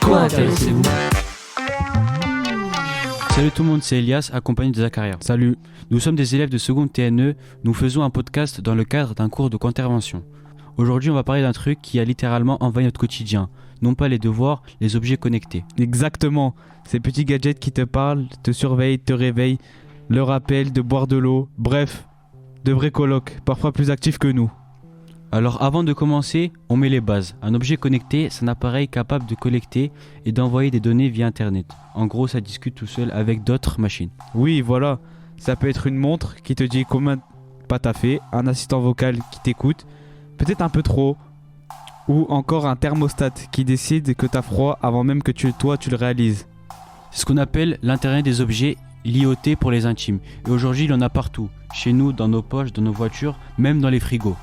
Quoi intéressez-vous? Salut tout le monde, c'est Elias, accompagné de Zakaria. Salut. Nous sommes des élèves de seconde TNE, nous faisons un podcast dans le cadre d'un cours de co-intervention. Aujourd'hui, on va parler d'un truc qui a littéralement envahi notre quotidien. Non pas les devoirs, les objets connectés. Exactement. Ces petits gadgets qui te parlent, te surveillent, te réveillent, le rappellent de boire de l'eau. Bref, de vrais colocs, parfois plus actifs que nous. Alors avant de commencer, on met les bases. Un objet connecté, c'est un appareil capable de collecter et d'envoyer des données via Internet. En gros, ça discute tout seul avec d'autres machines. Oui, voilà. Ça peut être une montre qui te dit combien de pas t'as fait, un assistant vocal qui t'écoute, peut-être un peu trop, ou encore un thermostat qui décide que t'as froid avant même que tu le réalises. C'est ce qu'on appelle l'Internet des objets, l'IoT pour les intimes. Et aujourd'hui, il y en a partout. Chez nous, dans nos poches, dans nos voitures, même dans les frigos.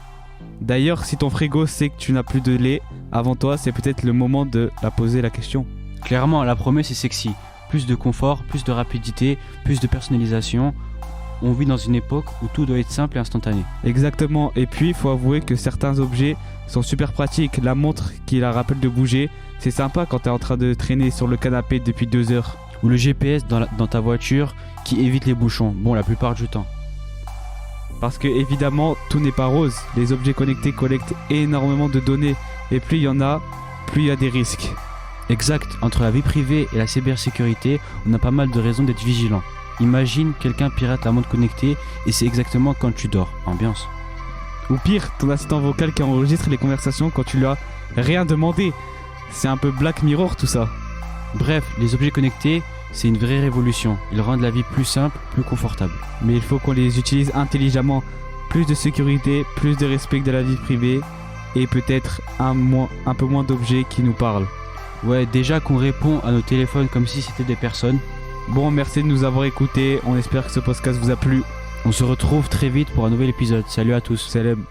D'ailleurs, si ton frigo sait que tu n'as plus de lait avant toi, c'est peut-être le moment de la poser la question. Clairement, la promesse est sexy. Plus de confort, plus de rapidité, plus de personnalisation. On vit dans une époque où tout doit être simple et instantané. Exactement, et puis il faut avouer que certains objets sont super pratiques. La montre qui la rappelle de bouger, c'est sympa quand tu es en train de traîner sur le canapé depuis 2 heures. Ou le GPS dans ta voiture qui évite les bouchons, bon la plupart du temps. Parce que évidemment, tout n'est pas rose. Les objets connectés collectent énormément de données, et plus il y en a, plus il y a des risques. Exact, entre la vie privée et la cybersécurité, on a pas mal de raisons d'être vigilant. Imagine quelqu'un pirate la montre connectée et c'est exactement quand tu dors. Ambiance. Ou pire, ton assistant vocal qui enregistre les conversations quand tu lui as rien demandé. C'est un peu Black Mirror tout ça. Bref, les objets connectés, c'est une vraie révolution. Ils rendent la vie plus simple, plus confortable. Mais il faut qu'on les utilise intelligemment. Plus de sécurité, plus de respect de la vie privée et peut-être un peu moins d'objets qui nous parlent. Ouais, déjà qu'on répond à nos téléphones comme si c'était des personnes. Bon, merci de nous avoir écoutés. On espère que ce podcast vous a plu. On se retrouve très vite pour un nouvel épisode. Salut à tous. Salam.